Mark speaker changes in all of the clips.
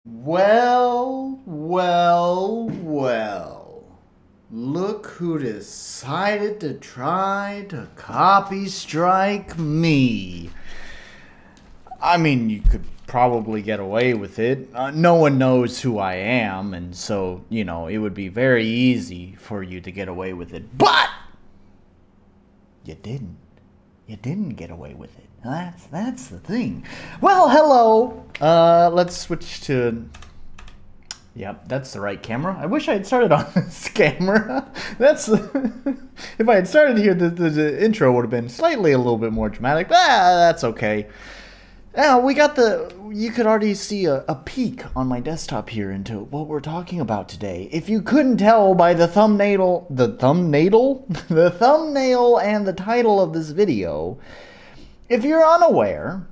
Speaker 1: Well. Look who decided to try to copy strike me. I mean, you could probably get away with it. No one knows who I am, and so, it would be very easy for you to get away with it. But you didn't. You didn't get away with it. That's the thing. Well, hello. Let's switch to... Yep, that's the right camera. I wish I had started on this camera. That's if I had started here, the intro would have been slightly a little bit more dramatic. But that's okay. Now we got you could already see a peek on my desktop here into what we're talking about today. If you couldn't tell by the thumbnail and the title of this video, if you're unaware,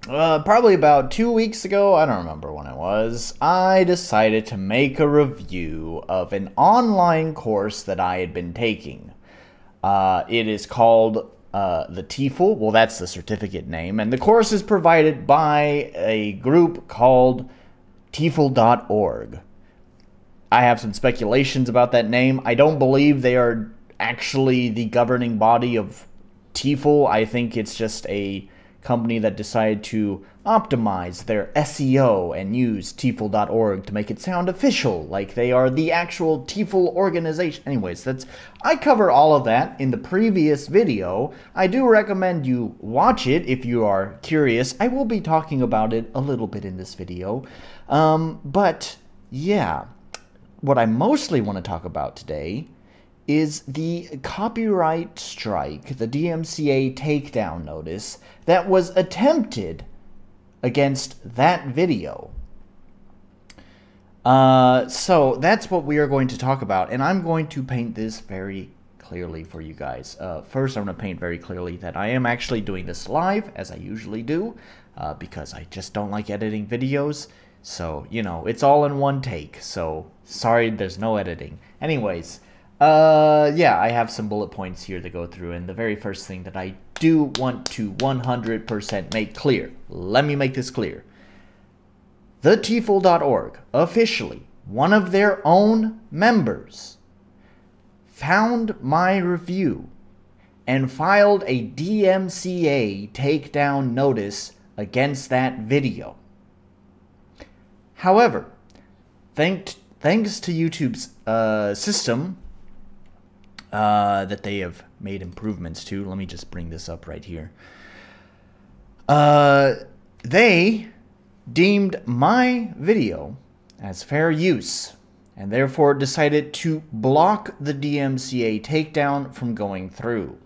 Speaker 1: probably about 2 weeks ago, I don't remember when it was, I decided to make a review of an online course that I had been taking. It is called the Tefl. Well, that's the certificate name. And the course is provided by a group called Tefl.org. I have some speculations about that name. I don't believe they are actually the governing body of Tefl. I think it's just a company that decided to optimize their SEO and use Tefl.org to make it sound official, like they are the actual Tefl organization. Anyways, I cover all of that in the previous video. I do recommend you watch it if you are curious. I will be talking about it a little bit in this video. But yeah, what I mostly want to talk about today is the copyright strike, the DMCA takedown notice that was attempted against that video. So that's what we are going to talk about, and I'm going to paint this very clearly for you guys. First, I'm going to paint very clearly that I am actually doing this live, as I usually do, because I just don't like editing videos. So, it's all in one take, so sorry there's no editing. Anyways, yeah, I have some bullet points here to go through, and the very first thing that I do want to 100% make clear, let me make this clear. The Tefl.org, officially, one of their own members, found my review and filed a DMCA takedown notice against that video. However, thanks to YouTube's system, that they have made improvements to. Let me just bring this up right here. They deemed my video as fair use and therefore decided to block the DMCA takedown from going through.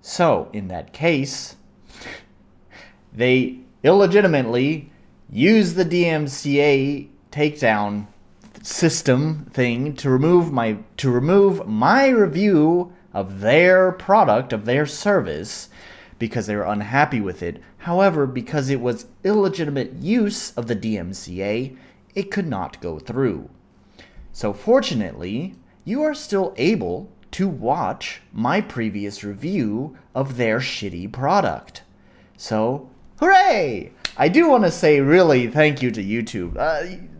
Speaker 1: So, in that case, they illegitimately used the DMCA takedown system thing to remove my review of their product, of their service, because they were unhappy with it. However, because it was illegitimate use of the DMCA, it could not go through. So fortunately, you are still able to watch my previous review of their shitty product. So, hooray! I do want to say really thank you to YouTube.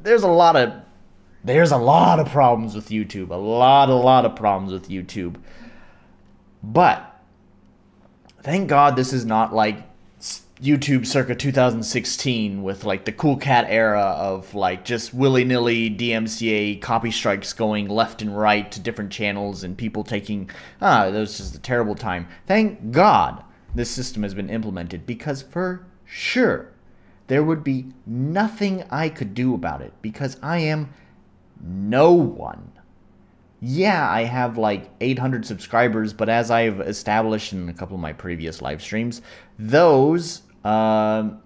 Speaker 1: There's a lot of problems with YouTube. A lot of problems with YouTube. But thank God this is not like YouTube circa 2016 with like the cool cat era of like just willy-nilly DMCA copy strikes going left and right to different channels and people taking... that was just a terrible time. Thank God this system has been implemented, because for sure there would be nothing I could do about it, because I am no one. Yeah, I have like 800 subscribers, but as I've established in a couple of my previous live streams, those 800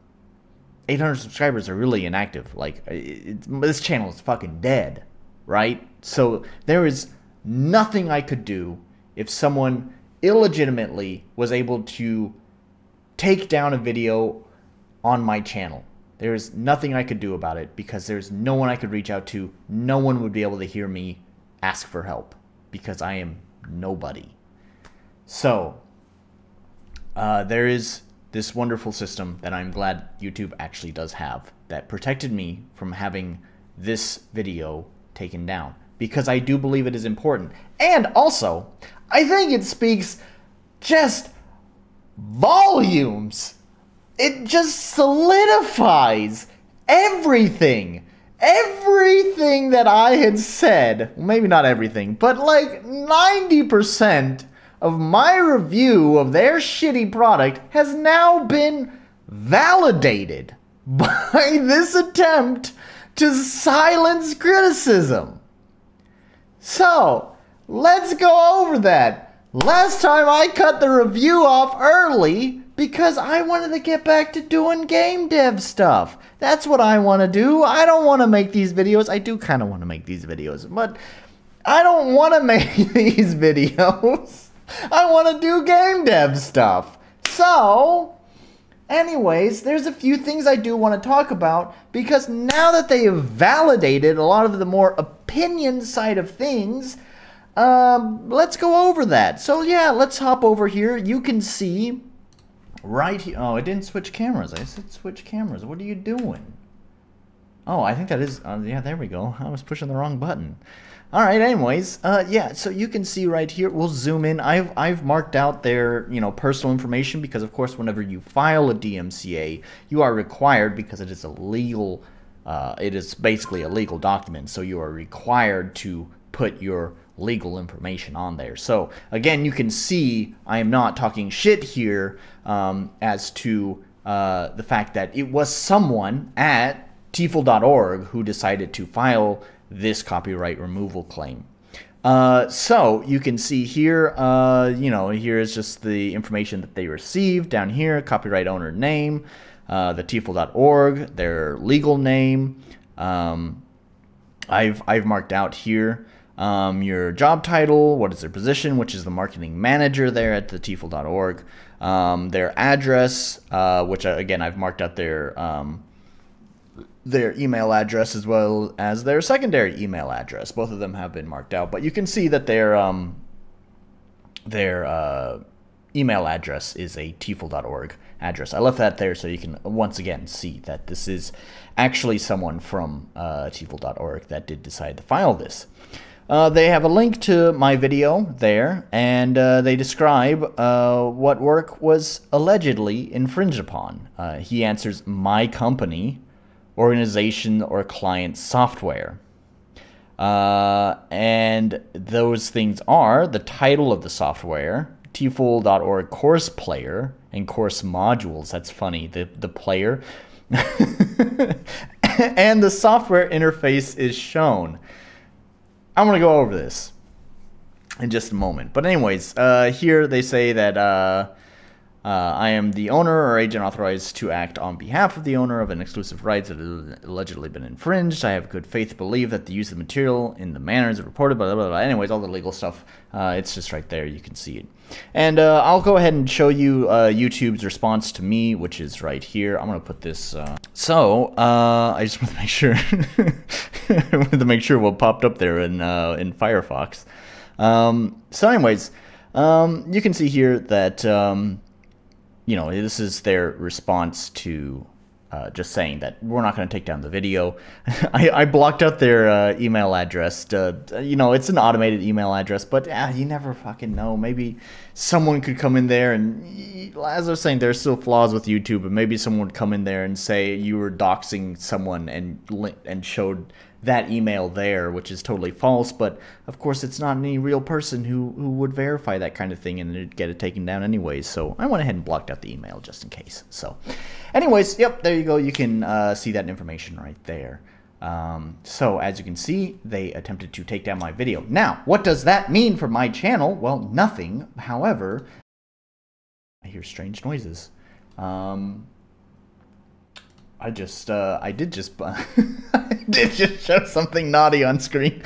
Speaker 1: subscribers are really inactive. Like, this channel is fucking dead, right? So there is nothing I could do if someone illegitimately was able to take down a video on my channel. There's nothing I could do about it, because there's no one I could reach out to. No one would be able to hear me ask for help, because I am nobody. So, there's this wonderful system that I'm glad YouTube actually does have that protected me from having this video taken down, because I do believe it is important. And also, I think it speaks just volumes. It just solidifies everything that I had said. Well, maybe not everything, but like 90% of my review of their shitty product has now been validated by this attempt to silence criticism. So, let's go over that. Last time I cut the review off early because I wanted to get back to doing game dev stuff. That's what I want to do. I don't want to make these videos. I do kind of want to make these videos, but I don't want to make these videos. I want to do game dev stuff. So, anyways, there's a few things I do want to talk about, because now that they have validated a lot of the more opinion side of things, let's go over that. So yeah, let's hop over here. You can see right here. Oh, it didn't switch cameras. I said switch cameras. What are you doing? Oh, I think that is, yeah, there we go. I was pushing the wrong button. All right, anyways, yeah, so you can see right here, we'll zoom in. I've marked out their, you know, personal information, because of course whenever you file a DMCA, you are required, because it is a legal, it is basically a legal document, so you are required to put your legal information on there. So again, you can see I am not talking shit here as to the fact that it was someone at Tefl.org who decided to file this copyright removal claim. So you can see here, you know, here is just the information that they received. Down here, copyright owner name, the Tefl.org, their legal name. I've marked out here your job title, what is their position, which is the marketing manager there at the Tefl.org. Their address, which again I've marked out their email address as well as their secondary email address. Both of them have been marked out, but you can see that their email address is a Tefl.org address. I left that there so you can once again see that this is actually someone from Tefl.org that did decide to file this. They have a link to my video there, and they describe what work was allegedly infringed upon. He answers my company, organization, or client software. And those things are the title of the software, Tefl.org course player, and course modules. That's funny, the player. And the software interface is shown. I'm going to go over this in just a moment. But anyways, here they say that I am the owner or agent authorized to act on behalf of the owner of an exclusive rights that has allegedly been infringed. I have good faith to believe that the use of the material in the manner is reported, blah, blah, blah, blah. Anyways, all the legal stuff, it's just right there. You can see it. And I'll go ahead and show you YouTube's response to me, which is right here. I'm going to put this. So I just want to make sure, I wanted to make sure what popped up there in Firefox. So anyways, you can see here that, you know, this is their response to just saying that we're not going to take down the video. I blocked out their email address. You know, it's an automated email address, but you never fucking know. Maybe someone could come in there and, as I was saying, there's still flaws with YouTube, but maybe someone would come in there and say you were doxing someone and showed that email there, which is totally false. But of course, it's not any real person who would verify that kind of thing and get it taken down anyways. So I went ahead and blocked out the email just in case. So anyways, yep, there you go. You can see that information right there. So as you can see, they attempted to take down my video. Now, what does that mean for my channel? Well, nothing. However, I hear strange noises. I did just I did just show something naughty on screen.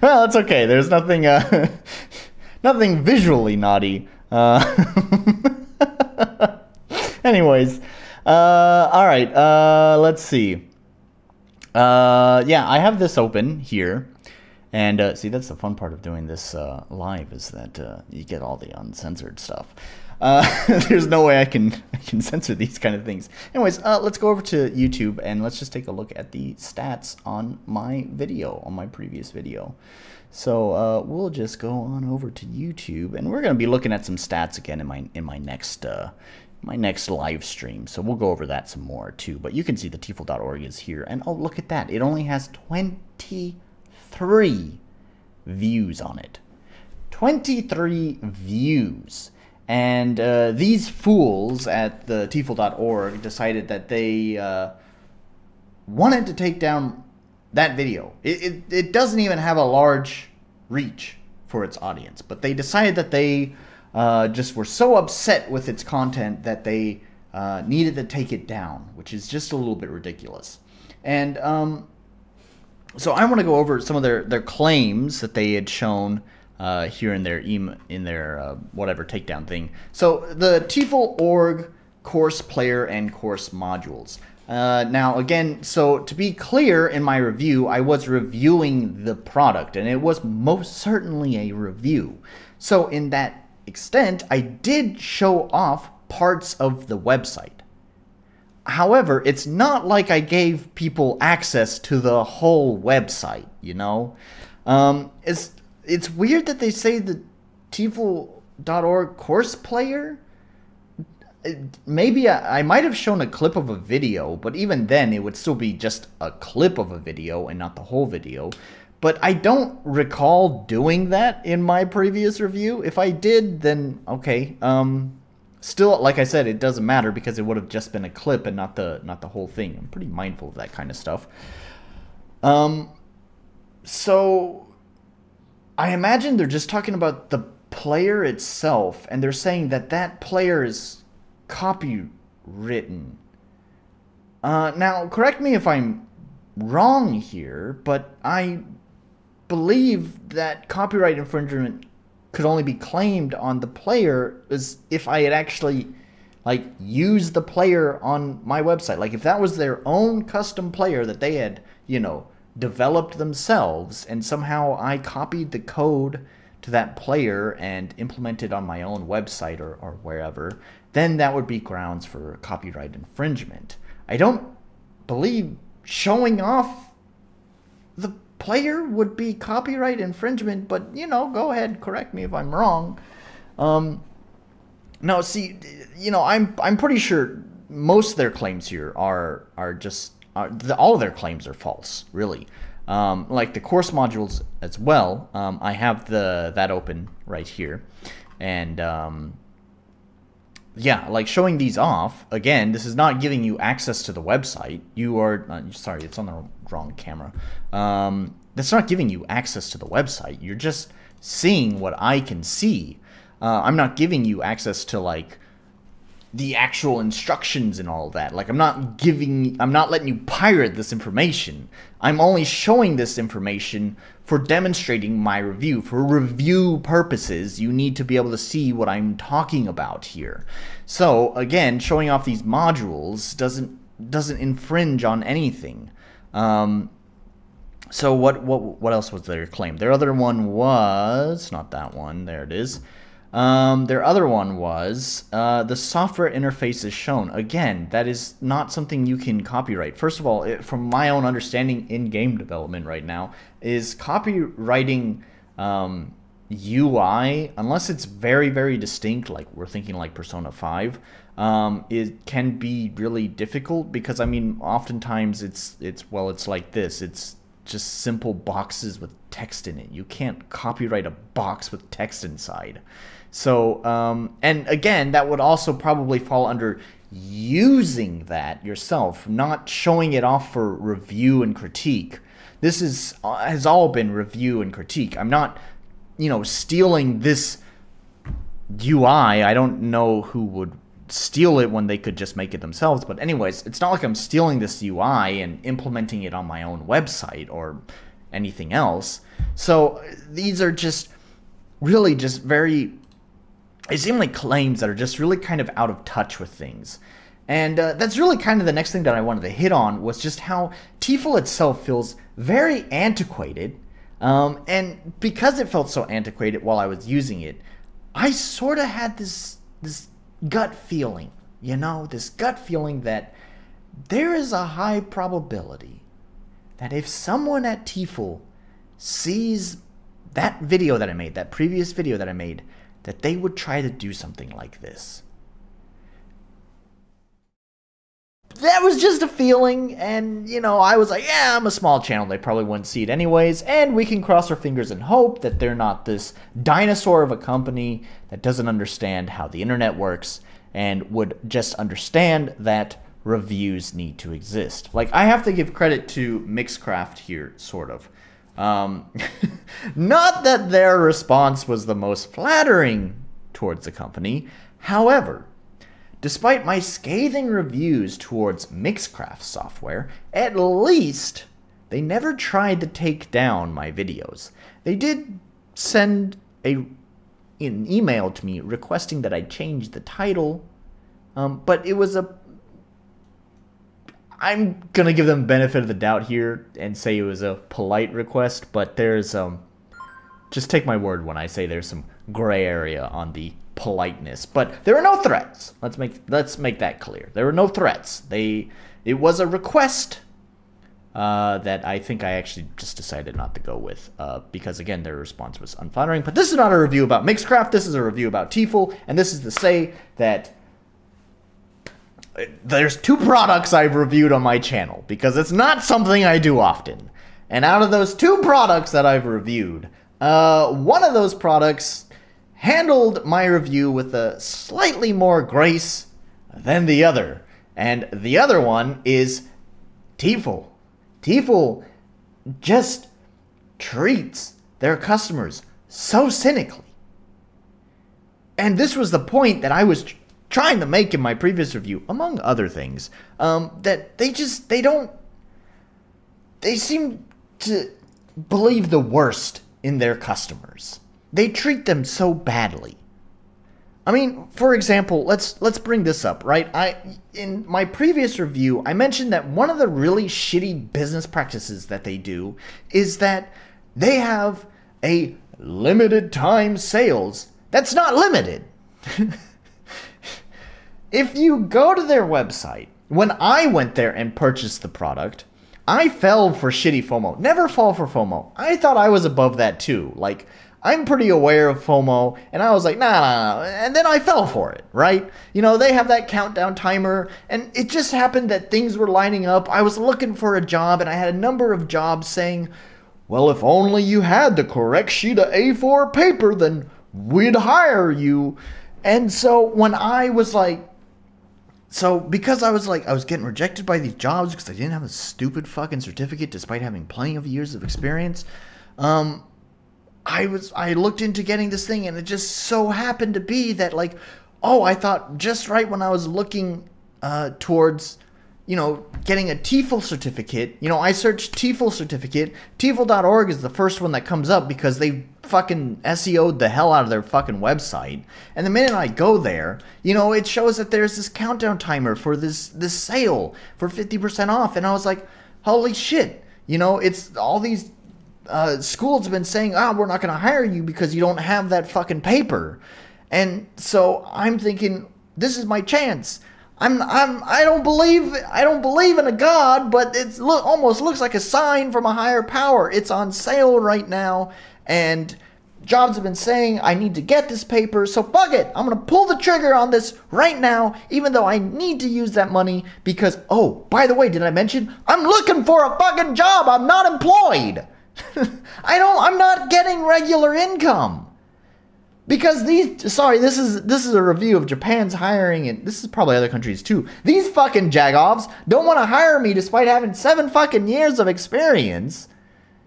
Speaker 1: Well, it's okay. There's nothing nothing visually naughty. Anyways, all right. Let's see. Yeah, I have this open here, and see, that's the fun part of doing this live, is that you get all the uncensored stuff. There's no way I can censor these kind of things. Anyways, let's go over to YouTube and let's just take a look at the stats on my video, on my previous video. So we'll just go on over to YouTube, and we're going to be looking at some stats again in my next live stream. So we'll go over that some more too. But you can see the Tefl.org is here, and oh, look at that! It only has 23 views on it. 23 views. And these fools at the Tefl.org decided that they wanted to take down that video. It doesn't even have a large reach for its audience, but they decided that they just were so upset with its content that they needed to take it down, which is just a little bit ridiculous. And so I want to go over some of their claims that they had shown here in their whatever takedown thing. So the Tefl.org course player and course modules. Now again, so to be clear, in my review, I was reviewing the product, and it was most certainly a review. So in that extent, I did show off parts of the website. However, it's not like I gave people access to the whole website, you know? It's weird that they say the Tefl.org course player. Maybe I might have shown a clip of a video, but even then it would still be just a clip of a video and not the whole video. But I don't recall doing that in my previous review. If I did, then okay. Still, like I said, it doesn't matter because it would have just been a clip and not the whole thing. I'm pretty mindful of that kind of stuff. So I imagine they're just talking about the player itself, and they're saying that that player is copywritten. Now, correct me if I'm wrong here, but I believe that copyright infringement could only be claimed on the player as if I had actually like used the player on my website. Like if that was their own custom player that they had, you know, developed themselves, and somehow I copied the code to that player and implemented on my own website or wherever, then that would be grounds for copyright infringement. I don't believe showing off the player would be copyright infringement, but you know, go ahead, correct me if I'm wrong. No, see, you know, I'm pretty sure most of their claims here are just all of their claims are false, really. Like the course modules as well. I have that open right here, and yeah, like showing these off again. This is not giving you access to the website. You are sorry, it's on the wrong camera. That's not giving you access to the website. You're just seeing what I can see. I'm not giving you access to like the actual instructions and all that. Like I'm not letting you pirate this information. I'm only showing this information for demonstrating my review. For review purposes, you need to be able to see what I'm talking about here. So again, showing off these modules doesn't infringe on anything. So what else was their claim? Their other one was not that one. There it is. Their other one was the software interface is shown. Again, that is not something you can copyright. First of all, from my own understanding in game development right now, is copywriting UI, unless it's very, very distinct, like we're thinking like Persona 5, it can be really difficult because, I mean, oftentimes it's like this. It's just simple boxes with text in it. You can't copyright a box with text inside. So, and again, that would also probably fall under using that yourself, not showing it off for review and critique. This has all been review and critique. I'm not, you know, stealing this UI. I don't know who would steal it when they could just make it themselves. But anyways, it's not like I'm stealing this UI and implementing it on my own website or anything else. So these are just really just very, they seem like claims that are just really kind of out of touch with things. And that's really kind of the next thing that I wanted to hit on, was just how Tefl itself feels very antiquated. And because it felt so antiquated while I was using it, I sort of had this gut feeling, you know, this gut feeling that there is a high probability that if someone at Tefl sees that video that I made, that previous video that I made, that they would try to do something like this. That was just a feeling, and, you know, I was like, yeah, I'm a small channel, they probably wouldn't see it anyways, and we can cross our fingers and hope that they're not this dinosaur of a company that doesn't understand how the internet works and would just understand that reviews need to exist. Like, I have to give credit to Mixcraft here, sort of. Not that their response was the most flattering towards the company, however, despite my scathing reviews towards Mixcraft software, at least they never tried to take down my videos. They did send an email to me requesting that I change the title, but it was I'm gonna give them benefit of the doubt here and say it was a polite request, but there's just take my word when I say there's some gray area on the politeness. But there were no threats. Let's make that clear. There were no threats. It was a request that I think I actually just decided not to go with because, again, their response was unflattering. But this is not a review about Mixcraft. This is a review about Tefl, and this is to say that there's 2 products I've reviewed on my channel because it's not something I do often. And out of those 2 products that I've reviewed, one of those products handled my review with a slightly more grace than the other. And the other one is Tefl. Tefl just treats their customers so cynically. And this was the point that I was trying to make in my previous review, among other things, that they seem to believe the worst in their customers. They treat them so badly. I mean, for example, let's bring this up, right? In my previous review, I mentioned that one of the really shitty business practices that they do is that they have a limited time sales that's not limited. If you go to their website, when I went there and purchased the product, I fell for shitty FOMO. Never fall for FOMO. I thought I was above that too. Like, I'm pretty aware of FOMO, and I was like, nah. And then I fell for it, right? You know, they have that countdown timer, and it just happened that things were lining up. I was looking for a job, and I had a number of jobs saying, well, if only you had the correct sheet of A4 paper, then we'd hire you. And so when I was like, because I was getting rejected by these jobs because I didn't have a stupid fucking certificate despite having plenty of years of experience, I looked into getting this thing, and it just so happened to be that, like, oh, I thought just right when I was looking towards, you know, getting a Tefl certificate, you know, I searched Tefl certificate. Tefl.org is the first one that comes up because they fucking SEO'd the hell out of their fucking website. And the minute I go there, you know, it shows that there's this countdown timer for this sale for 50% off. And I was like, holy shit, you know, it's all these schools have been saying, we're not going to hire you because you don't have that fucking paper. And so I'm thinking, this is my chance. I don't believe in a God, but it almost looks like a sign from a higher power. It's on sale right now, and jobs have been saying I need to get this paper, so fuck it. I'm going to pull the trigger on this right now, even though I need to use that money because, oh, by the way, did I mention I'm looking for a fucking job? I'm not employed. I'm not getting regular income. Because this is a review of Japan's hiring, and this is probably other countries too. These fucking jagoffs don't want to hire me despite having 7 fucking years of experience.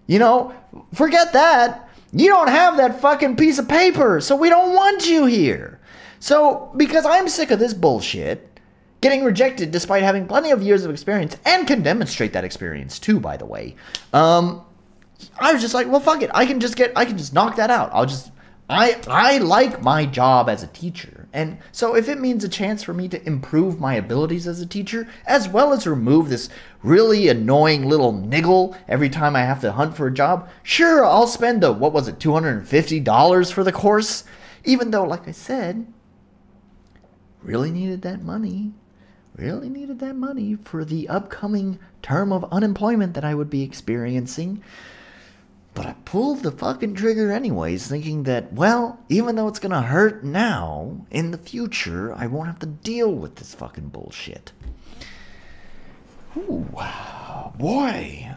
Speaker 1: You know, forget that. You don't have that fucking piece of paper, so we don't want you here. So, because I'm sick of this bullshit, getting rejected despite having plenty of years of experience, and can demonstrate that experience too, by the way, I was just like, well, fuck it. I can just knock that out. I like my job as a teacher, and so if it means a chance for me to improve my abilities as a teacher, as well as remove this really annoying little niggle every time I have to hunt for a job, sure, I'll spend the, what was it, $250 for the course, even though, like I said, Really needed that money. Really needed that money for the upcoming term of unemployment that I would be experiencing. But I pulled the fucking trigger anyways, thinking that, well, even though it's gonna hurt now, in the future, I won't have to deal with this fucking bullshit. Ooh, boy.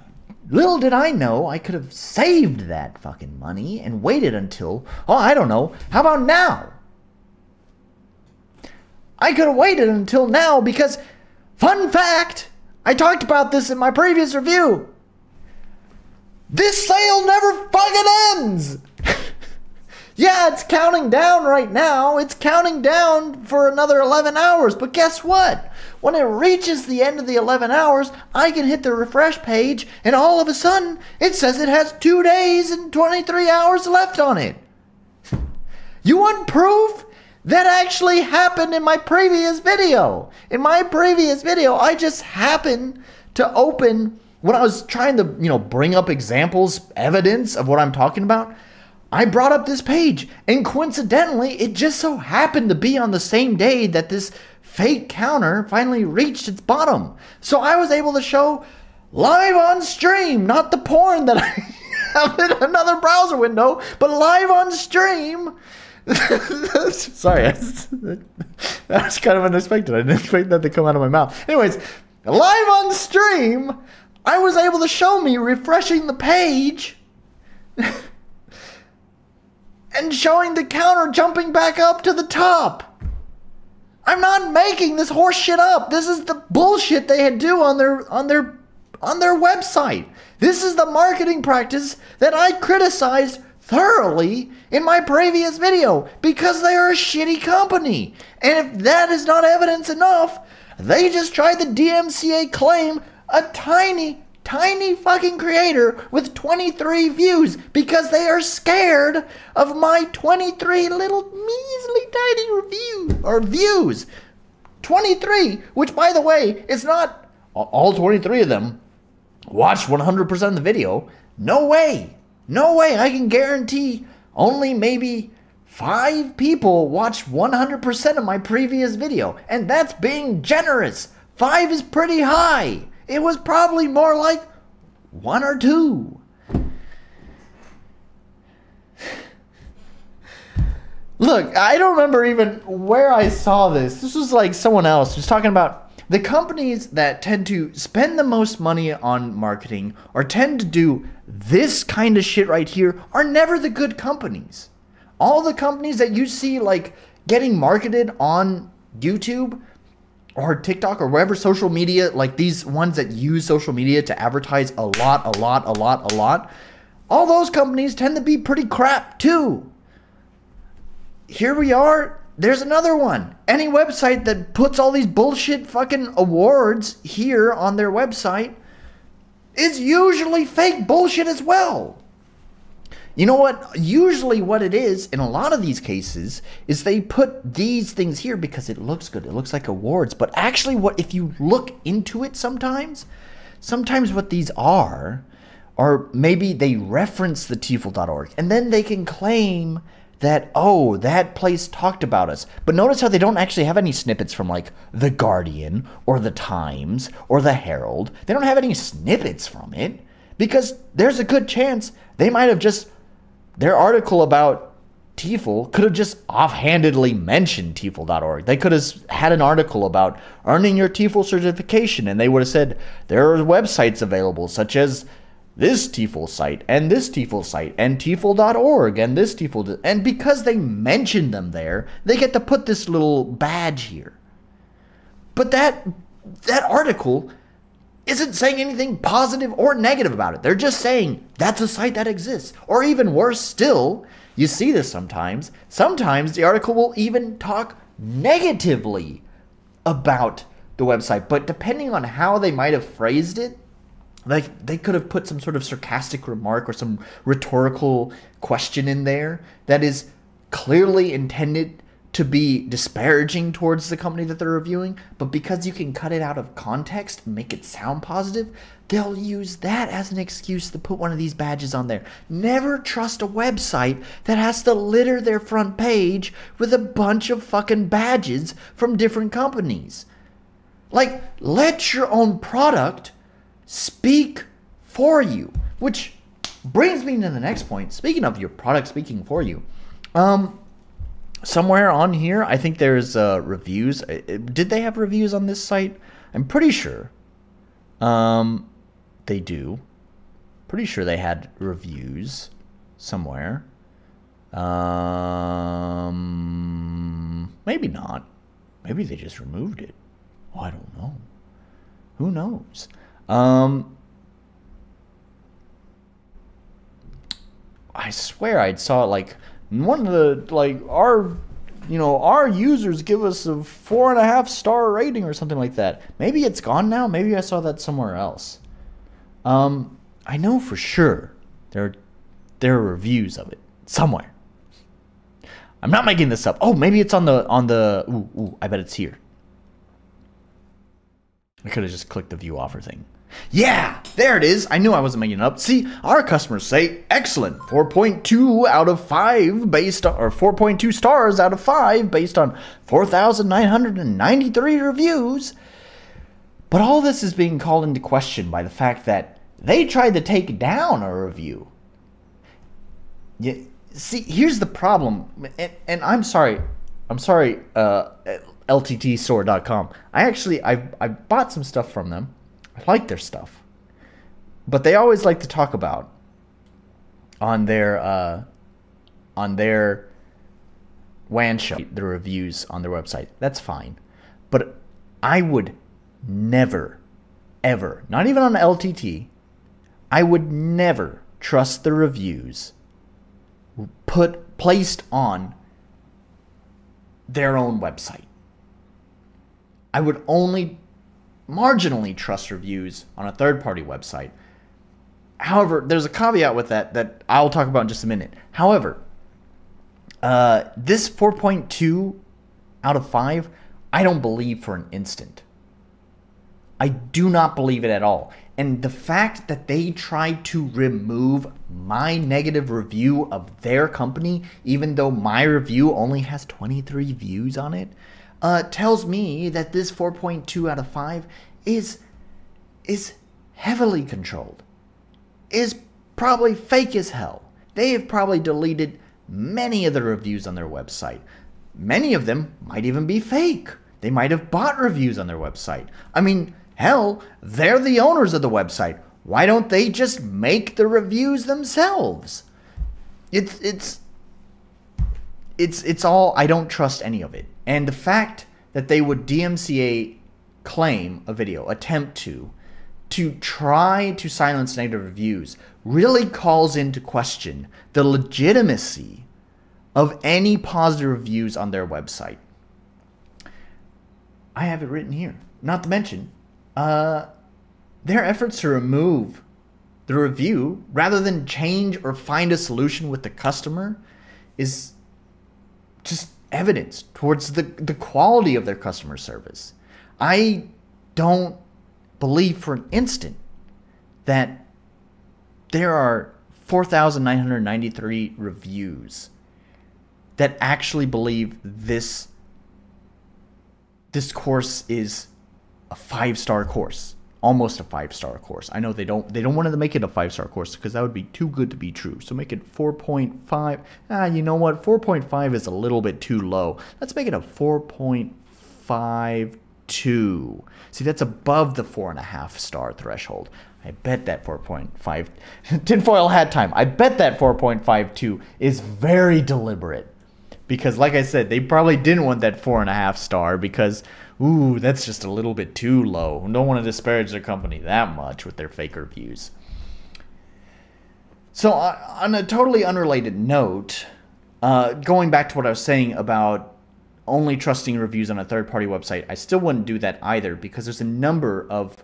Speaker 1: Little did I know I could have saved that fucking money and waited until, oh, I don't know, how about now? I could have waited until now because, fun fact, I talked about this in my previous review. This sale never fucking ends! Yeah, it's counting down right now. It's counting down for another 11 hours. But guess what? When it reaches the end of the 11 hours, I can hit the refresh page, and all of a sudden, it says it has 2 days and 23 hours left on it. You want proof? That actually happened in my previous video. In my previous video, I just happened to open, when I was trying to, bring up examples, evidence of what I'm talking about, I brought up this page, and coincidentally, it just so happened to be on the same day that this fake counter finally reached its bottom. So I was able to show live on stream, not the porn that I have in another browser window, but live on stream. Sorry, that was kind of unexpected. I didn't expect that to come out of my mouth. Anyways, live on stream, I was able to show me refreshing the page and showing the counter jumping back up to the top. I'm not making this horse shit up. This is the bullshit they do on their website. This is the marketing practice that I criticized thoroughly in my previous video because they are a shitty company. And if that is not evidence enough, they just tried the DMCA claim a tiny fucking creator with 23 views because they are scared of my 23 little measly tiny views. 23, which by the way, is not all 23 of them watched 100% of the video. No way. No way. I can guarantee only maybe 5 people watched 100% of my previous video. And that's being generous. 5 is pretty high. It was probably more like 1 or 2. Look, I don't remember even where I saw this. This was like someone else was talking about the companies that tend to spend the most money on marketing or tend to do this kind of shit right here are never the good companies. All the companies that you see like getting marketed on YouTube or TikTok or wherever social media, like these ones that use social media to advertise a lot, all those companies tend to be pretty crap too. Here we are. There's another one. Any website that puts all these bullshit fucking awards here on their website is usually fake bullshit as well. You know what? Usually what it is in a lot of these cases is they put these things here because it looks good. It looks like awards. But actually if you look into it sometimes what these are, or maybe they reference the Tefl.org and then they can claim that, oh, that place talked about us. But notice how they don't actually have any snippets from like The Guardian or The Times or The Herald. They don't have any snippets from it because there's a good chance they might have just, their article about Tefl could have just offhandedly mentioned Tefl.org. They could have had an article about earning your Tefl certification and they would have said there are websites available such as this Tefl site and this Tefl site and Tefl.org and this Tefl. And because they mentioned them there, they get to put this little badge here. But that article isn't saying anything positive or negative about it. They're just saying that's a site that exists. Or even worse still, you see this sometimes. Sometimes the article will even talk negatively about the website. But depending on how they might have phrased it, like they could have put some sort of sarcastic remark or some rhetorical question in there that is clearly intended to be disparaging towards the company that they're reviewing, but because you can cut it out of context and make it sound positive, they'll use that as an excuse to put one of these badges on there. Never trust a website that has to litter their front page with a bunch of fucking badges from different companies. Like, let your own product speak for you. Which brings me to the next point. Speaking of your product speaking for you, somewhere on here, I think there's reviews. Did they have reviews on this site? I'm pretty sure. They do. Pretty sure they had reviews somewhere. Maybe not. Maybe they just removed it. Oh, I don't know. Who knows? I swear I saw like one of the our users give us a 4.5-star rating or something like that. Maybe it's gone now. Maybe I saw that somewhere else. I know for sure there are reviews of it somewhere. I'm not making this up. Oh, maybe it's on the ooh, I bet it's here. I could have just clicked the view offer thing. Yeah, there it is. I knew I wasn't making it up. See, our customers say excellent. 4.2 out of 5 based on, or 4.2 stars out of 5 based on 4,993 reviews. But all this is being called into question by the fact that they tried to take down a review. Yeah, see, here's the problem, and I'm sorry, LTTstore.com. I bought some stuff from them. I like their stuff, but they always like to talk about on their WAN show the reviews on their website. That's fine, but I would never, ever, not even on LTT, I would never trust the reviews placed on their own website. I would only marginally trust reviews on a third-party website. However, there's a caveat with that I'll talk about in just a minute. However, this 4.2 out of 5, I don't believe for an instant. I do not believe it at all. And the fact that they tried to remove my negative review of their company, even though my review only has 23 views on it, tells me that this 4.2 out of 5 is heavily controlled, is probably fake as hell. They have probably deleted many of the reviews on their website. Many of them might even be fake. They might have bought reviews on their website. I mean, hell, they're the owners of the website. Why don't they just make the reviews themselves? It's all, I don't trust any of it. And the fact that they would DMCA claim a video, attempt to try to silence negative reviews, really calls into question the legitimacy of any positive reviews on their website. I have it written here. Not to mention, their efforts to remove the review rather than change or find a solution with the customer is just evidence towards the quality of their customer service. I don't believe for an instant that there are 4,993 reviews that actually believe this course is a 5-star course, almost a 5-star course. I know they don't want to make it a 5-star course because that would be too good to be true. So make it 4.5. You know what? 4.5 is a little bit too low. Let's make it a 4.52. See, that's above the 4.5-star threshold. I bet that 4.5 tinfoil hat time. I bet that 4.52 is very deliberate because, like I said, they probably didn't want that 4.5-star because, ooh, that's just a little bit too low. Don't want to disparage their company that much with their fake reviews. So, on a totally unrelated note, going back to what I was saying about only trusting reviews on a third-party website, I still wouldn't do that either because there's a number of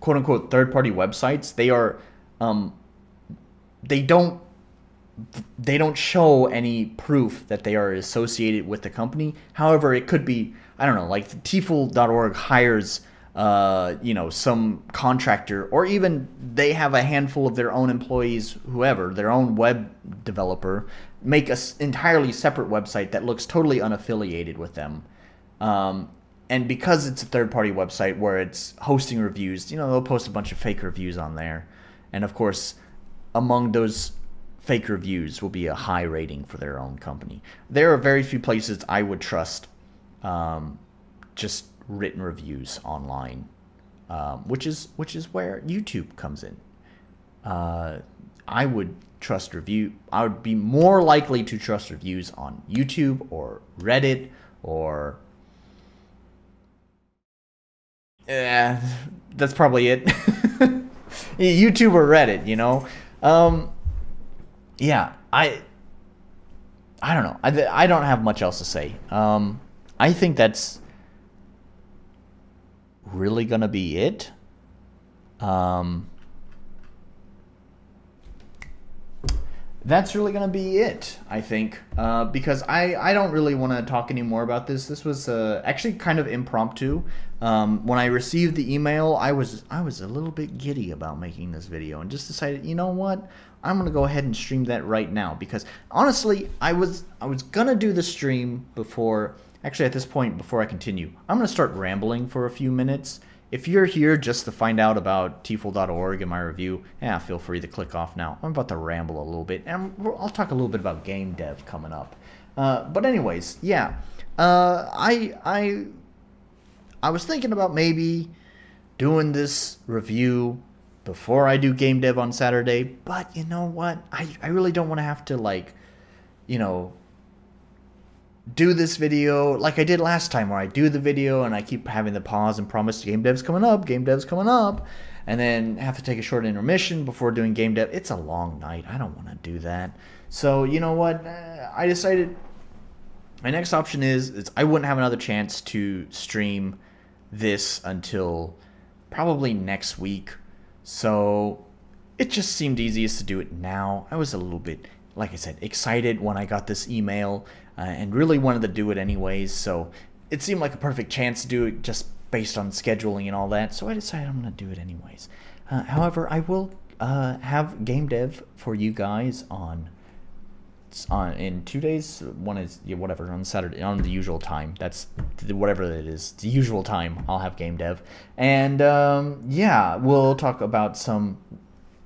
Speaker 1: quote-unquote third-party websites. They are, they don't they don't show any proof that they are associated with the company. However, it could be, I don't know, like Tefl.org hires, some contractor, or even they have a handful of their own employees, whoever, their own web developer, make a entirely separate website that looks totally unaffiliated with them. And because it's a third-party website where it's hosting reviews, they'll post a bunch of fake reviews on there. And of course, among those fake reviews will be a high rating for their own company. There are very few places I would trust just written reviews online, which is where YouTube comes in. I would be more likely to trust reviews on YouTube or Reddit or that's probably it. YouTube or Reddit, yeah, I don't know. I don't have much else to say. I think that's really gonna be it. That's really gonna be it, I think, because I don't really want to talk anymore about this. This was actually kind of impromptu. When I received the email, I was a little bit giddy about making this video, and just decided, you know what, I'm gonna go ahead and stream that right now, because honestly, I was gonna do the stream before. Actually, at this point, before I continue, I'm gonna start rambling for a few minutes. If you're here just to find out about Tefl.org and my review, feel free to click off now. I'm about to ramble a little bit, and I'll talk a little bit about game dev coming up. But anyways, yeah, I was thinking about maybe doing this review before I do game dev on Saturday, but you know what? I really don't want to have to, do this video like I did last time, where I do the video and I keep having the pause and promise game dev's coming up, and then have to take a short intermission before doing game dev. It's a long night. I don't want to do that. So you know what? I decided my next option is I wouldn't have another chance to stream this until probably next week. So it just seemed easiest to do it now. I was a little bit, like I said, excited when I got this email, and really wanted to do it anyways, so it seemed like a perfect chance to do it just based on scheduling and all that, so I decided I'm going to do it anyways. However, I will have game dev for you guys in 2 days. One is whatever, on Saturday, on the usual time. That's whatever it is, the usual time I'll have game dev. And yeah, we'll talk about some,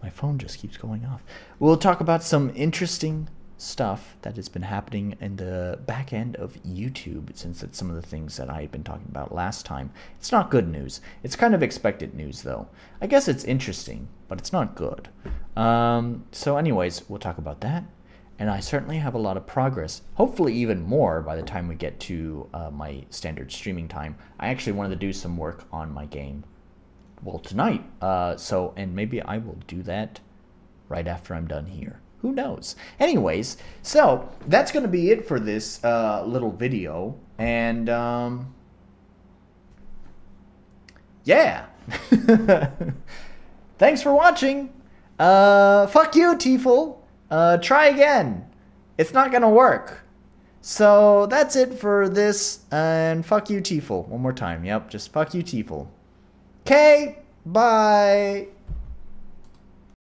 Speaker 1: my phone just keeps going off. We'll talk about some interesting stuff that has been happening in the back end of YouTube, since it's some of the things that I had been talking about last time. It's not good news. It's kind of expected news, though. I guess it's interesting, but it's not good. So anyways, we'll talk about that. And I certainly have a lot of progress, hopefully even more by the time we get to my standard streaming time. I actually wanted to do some work on my game, well, tonight. And maybe I will do that right after I'm done here. Who knows? Anyways, so that's going to be it for this little video. And yeah. Thanks for watching. Fuck you, Tefl. Try again. It's not going to work. So that's it for this. And fuck you, Tefl. One more time. Yep, just fuck you, Tefl. Okay, bye.